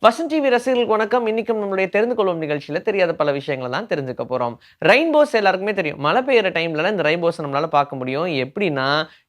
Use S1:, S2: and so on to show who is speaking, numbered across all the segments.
S1: Vasanth TV ரசிகர்களுக்கு வணக்கம். இன்னைக்கும் நம்மளுடைய தெரிந்து கொள்வோம் நிகழ்ச்சியில தெரியாத பல விஷயங்களை தான் தெரிஞ்சுக்க போறோம். ரெயின்போஸ் எல்லாருக்குமே தெரியும். மழை பெய்யுற டைம்ல இந்த ரெயின்போஸ் நம்மளால பார்க்க முடியும். எப்படின்னா,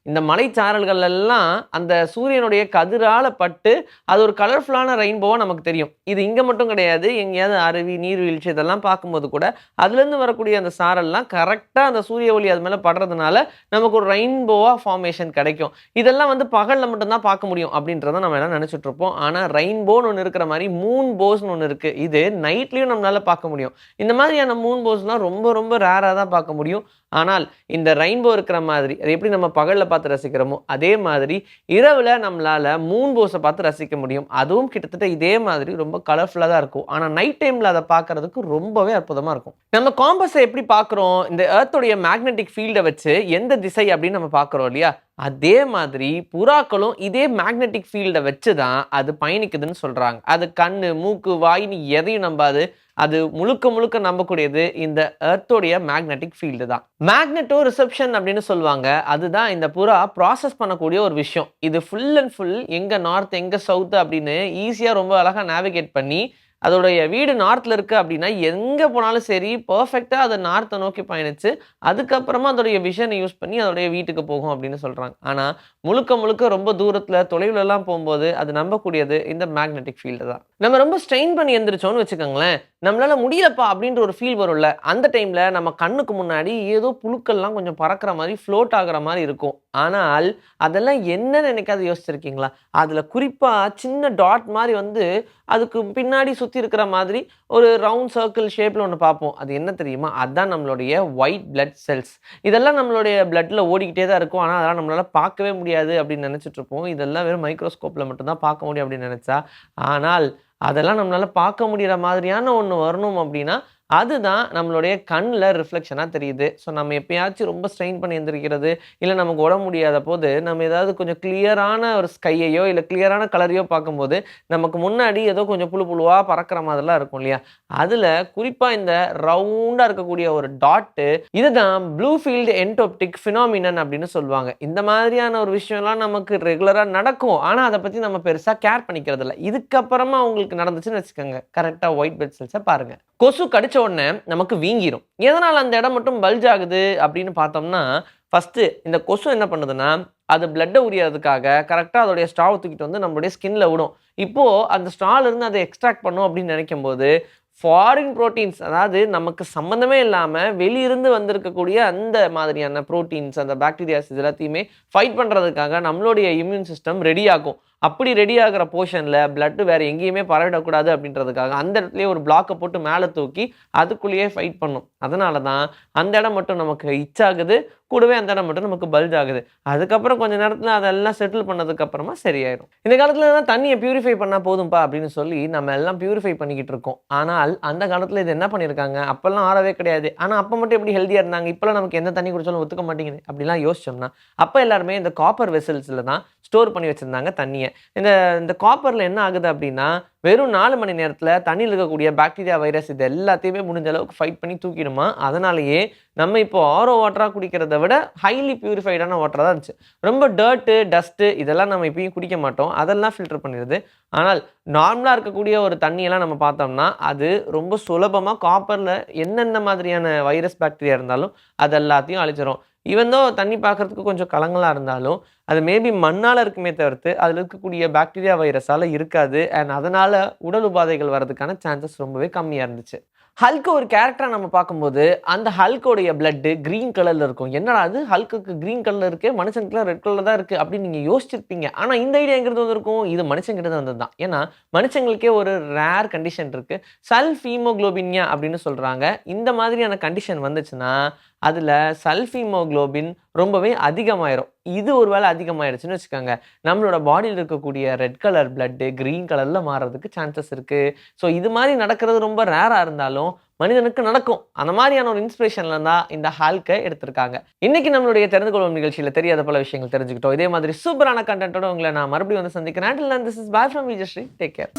S1: இந்த மலைச்சாரல்கள் எல்லாம் அந்த சூரியனுடைய கதிரால பட்டு அது ஒரு கலர்ஃபுல்லான ரெயின்போவா நமக்கு தெரியும். இது இங்க மட்டும் கிடையாது. எங்கேயாவது அருவி, நீர்வீழ்ச்சி இதெல்லாம் பார்க்கும்போது கூட அதுலேருந்து வரக்கூடிய அந்த சாரல்லாம் கரெக்டா அந்த சூரிய ஒளி அது மேல படுறதுனால நமக்கு ஒரு ரெயின்போவா ஃபார்மேஷன் கிடைக்கும். இதெல்லாம் பகல்ல மட்டும் தான் பார்க்க முடியும் அப்படின்றத நம்ம எல்லாம் நினைச்சிட்டு இருப்போம். ஆனா ரெயின்போன்னு ஒண்ணு இருக்கிற மாதிரி மூன் போஸ்ன்னு ஒண்ணு இருக்கு. இது நைட்லயும் நம்மளால பார்க்க முடியும். இந்த மாதிரியான மூன் போஸ்லாம் ரொம்ப ரொம்ப ரேரா தான் பார்க்க முடியும். ஆனால் இந்த ரெயின்போ இருக்கிற மாதிரி அது எப்படி நம்ம பகல்ல பார்த்து ரசிக்கிறோமோ அதே மாதிரி இரவுல நம்மளால மூன் போஸை பார்த்து ரசிக்க முடியும். அதுவும் கிட்டத்தட்ட இதே மாதிரி ரொம்ப கலர்ஃபுல்லா தான் இருக்கும். ஆனா நைட் டைம்ல அதை பார்க்கறதுக்கு ரொம்பவே அற்புதமா இருக்கும். நம்ம காம்பஸை எப்படி பார்க்குறோம், இந்த எர்த்தோடைய மேக்னெட்டிக் ஃபீல்டை வச்சு எந்த திசை அப்படின்னு நம்ம பார்க்குறோம் இல்லையா, அதே மாதிரி புறாக்களும் இதே மேக்னெட்டிக் ஃபீல்டை வச்சு தான் அது பயணிக்குதுன்னு சொல்றாங்க. அது கண்ணு, மூக்கு, வாயின்னு எதையும் நம்பாது. அது முழுக்க முழுக்க நம்பக்கூடியது இந்த எர்த்தோடைய மேக்னெட்டிக் ஃபீல்டு தான். மேக்னெட்டோ ரிசப்ஷன் அப்படின்னு சொல்லுவாங்க. அதுதான் இந்த புறா ப்ராசஸ் பண்ணக்கூடிய ஒரு விஷயம். இது ஃபுல் அண்ட் ஃபுல் எங்க நார்த் எங்க சவுத் அப்படின்னு ஈஸியா ரொம்ப அழகா நேவிகேட் பண்ணி அதோடைய வீடு நார்த்ல இருக்கு அப்படின்னா எங்க போனாலும் சரி பெர்ஃபெக்ட்டா அதை நார்த்தை நோக்கி பயணிச்சு அதுக்கப்புறமா அதோடைய விஷனை யூஸ் பண்ணி அதோடைய வீட்டுக்கு போகும் அப்படின்னு சொல்றாங்க. ஆனா முழுக்க முழுக்க ரொம்ப தூரத்துல தொலைவுல எல்லாம் போகும்போது அது நம்பக்கூடியது இந்த மேக்னெட்டிக் ஃபீல்டு தான். நம்ம ரொம்ப ஸ்ட்ரெயின் பண்ணி எந்திரிச்சோம்னு வச்சுக்கோங்களேன், நம்மளால முடியலப்பா அப்படின்ற ஒரு ஃபீல் வரும்ல, அந்த டைம்ல நம்ம கண்ணுக்கு முன்னாடி ஏதோ புழுக்கள்லாம் கொஞ்சம் பறக்கிற மாதிரி ஃப்ளோட் ஆகுற மாதிரி இருக்கும். ஆனால் அதெல்லாம் என்னன்னு என்னைக்காவது யோசிச்சிருக்கீங்களா? அதுல குறிப்பா சின்ன டாட் மாதிரி அதுக்கு பின்னாடி சுத்தி இருக்கிற மாதிரி ஒரு ரவுண்ட் சர்க்கிள் ஷேப்ல ஒண்ணு பார்ப்போம். அது என்ன தெரியுமா? அதான் நம்மளுடைய ஒயிட் பிளட் செல்ஸ். இதெல்லாம் நம்மளுடைய பிளட்ல ஓடிக்கிட்டே தான் இருக்கும். ஆனா அதெல்லாம் நம்மளால பார்க்கவே முடியாது அப்படின்னு நினைச்சிட்டு இருப்போம். இதெல்லாம் வெறும் மைக்ரோஸ்கோப்ல மட்டும் தான் பார்க்க முடியும் அப்படின்னு நினைச்சா, ஆனால் அதெல்லாம் நம்மளால பார்க்க முடியிற மாதிரியான ஒண்ணு வரணும் அப்படின்னா, அதுதான் நம்மளுடைய கண்ல ரிஃப்ளெக்ஷனா தெரியுது. ஸோ நம்ம எப்பயாச்சும் ரொம்ப ஸ்ட்ரெயின் பண்ணி எந்திரிக்கிறது, இல்ல நமக்கு உடம்பு முடியாத போது, நம்ம ஏதாவது கொஞ்சம் கிளியரான ஒரு ஸ்கையையோ, இல்ல கிளியரான கலரையோ பார்க்கும்போது, நமக்கு முன்னாடி ஏதோ கொஞ்சம் புழு புழுவா பறக்கிற மாதிரிலாம் இருக்கும் இல்லையா? அதுல குறிப்பா இந்த ரவுண்டா இருக்கக்கூடிய ஒரு டாட்டு, இதுதான் ப்ளூ ஃபீல்ட் என்டோப்டிக் ஃபினாமினன் அப்படின்னு சொல்லுவாங்க. இந்த மாதிரியான ஒரு விஷயம்லாம் நமக்கு ரெகுலரா நடக்கும். ஆனா அத பத்தி நம்ம பெருசா கேர் பண்ணிக்கிறது இல்ல. இதுக்கப்புறமா உங்களுக்கு நடந்துச்சுன்னு வச்சுக்கோங்க, கரெக்ட்டா ஒயிட் பிளட் செல்ஸ பாருங்க. கொசு கடிச்ச உடனே நமக்கு வீங்கிரும். எதனால அந்த இடம் மட்டும் பல்ஜ் ஆகுது அப்படின்னு பார்த்தோம்னா, ஃபர்ஸ்ட்டு இந்த கொசு என்ன பண்ணுதுன்னா, அது பிளட்ட உரியறதுக்காக கரெக்ட்டா அதோடைய ஸ்ட்ராவ தூக்கிட்டு நம்மளுடைய ஸ்கின்ல விடும். இப்போ அந்த ஸ்ட்ரால இருந்து அத எக்ஸ்ட்ராக்ட் பண்ணும் அப்படின்னு நினைக்கும்போது, ஃபாரின் புரோட்டீன்ஸ் அதாவது நமக்கு சம்மந்தமே இல்லாம வெளியிருந்து வந்திருக்கக்கூடிய அந்த மாதிரியான புரோட்டீன்ஸ், அந்த பாக்டீரியாஸ் இது எல்லாத்தையுமே ஃபைட் பண்றதுக்காக நம்மளுடைய இம்யூன் சிஸ்டம் ரெடி ஆகும். அப்படி ரெடி ஆகுற போர்ஷன்ல பிளட் வேற எங்கேயுமே பரவிடக்கூடாது அப்படின்றதுக்காக அந்த இடத்துலயே ஒரு பிளாக்க போட்டு மேல தூக்கி அதுக்குள்ளேயே ஃபைட் பண்ணும். அதனால தான் அந்த இடம் மட்டும் நமக்கு இட்ச் ஆகுது. கூடவே அந்த இடம் மட்டும் நமக்கு பல்ஜ் ஆகுது. அதுக்கப்புறம் கொஞ்ச நேரத்துல அதெல்லாம் செட்டில் பண்ணதுக்கு அப்புறமா சரியாயிரும். இந்த காலத்துல தான் தண்ணிய பியூரிஃபை பண்ணா போதும்பா அப்படின்னு சொல்லி நம்ம எல்லாம் பியூரிஃபை பண்ணிக்கிட்டு இருக்கோம். ஆனால் அந்த காலத்துல இது என்ன பண்ணியிருக்காங்க? அப்பல்லாம் ஆறவே கிடையாது. ஆனா அப்ப மட்டும் எப்படி ஹெல்தியா இருந்தாங்க? இப்பல்லாம் நமக்கு எந்த தண்ணி குடிச்சாலும் ஒத்துக்க மாட்டேங்குது. அப்படிலாம் யோசிச்சோம்னா, அப்ப எல்லாருமே இந்த காப்பர் வெசல்ஸ்ல தான் ஸ்டோர் பண்ணி வச்சிருந்தாங்க தண்ணிய. இந்த இந்த காப்பர்ல என்ன ஆகுது அப்படின்னா, வெறும் 4 மணி நேரத்துல தண்ணியில இருக்கக்கூடிய பாக்டீரியா, வைரஸ் இது எல்லாத்தையுமே முடிஞ்ச அளவுக்கு ஃபைட் பண்ணி தூக்கிடுமா. அதனாலேயே நம்ம இப்போ ஆரோ வாட்டரா குடிக்கிறத விட ஹைலி பியூரிஃபைடான வாட்டரா தான் இருந்துச்சு. ரொம்ப டர்ட்டு, டஸ்ட்டு இதெல்லாம் நம்ம இப்பயும் குடிக்க மாட்டோம். அதெல்லாம் ஃபில்டர் பண்ணிருது. ஆனால் நார்மலா இருக்கக்கூடிய ஒரு தண்ணியெல்லாம் நம்ம பார்த்தோம்னா, அது ரொம்ப சுலபமா காப்பர்ல என்னென்ன மாதிரியான வைரஸ், பாக்டீரியா இருந்தாலும் அது எல்லாத்தையும் அழிச்சிரும். ஈவன் தோ தண்ணி பார்க்கறதுக்கு கொஞ்சம் கலங்கலா இருந்தாலும், அது மேபி மண்ணால இருக்குமே தவிர்த்து, அதில இருக்கக்கூடிய பாக்டீரியா, வைரஸால இருக்காது. அண்ட் அதனால உடல் உபாதைகள் வரதுக்கான சான்சஸ் ரொம்பவே கம்மியா இருந்துச்சு. ஹல்க் ஒரு கேரக்டரா நம்ம பார்க்கும்போது, அந்த ஹல்க்கோடைய பிளட் கிரீன் கலர்ல இருக்கும். என்னடா இது ஹல்க்குக்கு கிரீன் கலர்ல இருக்கு, மனுஷனுக்குலாம் ரெட் கலர்ல தான் இருக்கு அப்படின்னு நீங்க யோசிச்சிருப்பீங்க. ஆனா இந்த ஐடியா எங்கிருந்து வந்திருக்கும்? இது மனுஷங்கிட்ட இருந்து வந்தது தான். ஏன்னா, மனுஷங்களுக்கே ஒரு ரேர் கண்டிஷன் இருக்கு. சல்ஃப் ஹீமோகுளோபினியா அப்படின்னு சொல்றாங்க. இந்த மாதிரியான கண்டிஷன் வந்துச்சுன்னா, அதுல சல்ஃப் ஹீமோகுளோபின் ரொம்பவே அதிகமாயிரும். இது ஒரு வேளை அதிகமாயிடுச்சுன்னு வச்சுக்கோங்க, நம்மளோட பாடியில இருக்கக்கூடிய ரெட் கலர் பிளட் கிரீன் கலர்ல மாறுறதுக்கு சான்சஸ் இருக்கு. ஸோ இது மாதிரி நடக்கிறது ரொம்ப ரேரா இருந்தாலும் மனிதனுக்கு நடக்கும். அந்த மாதிரியான ஒரு இன்ஸ்பிரேஷன்ல தான் இந்த ஹால்க்கை எடுத்திருக்காங்க. இன்னைக்கு நம்மளுடைய தெரிந்து கொள்ளும் நிகழ்ச்சியில தெரியாத பல விஷயங்கள் தெரிஞ்சுக்கிட்டோம். இதே மாதிரி சூப்பரான கண்டென்ட்டோட உங்களை நான் மறுபடியும் சந்திக்கிறேன். Until then, this is bye from Vijayashree. Take care.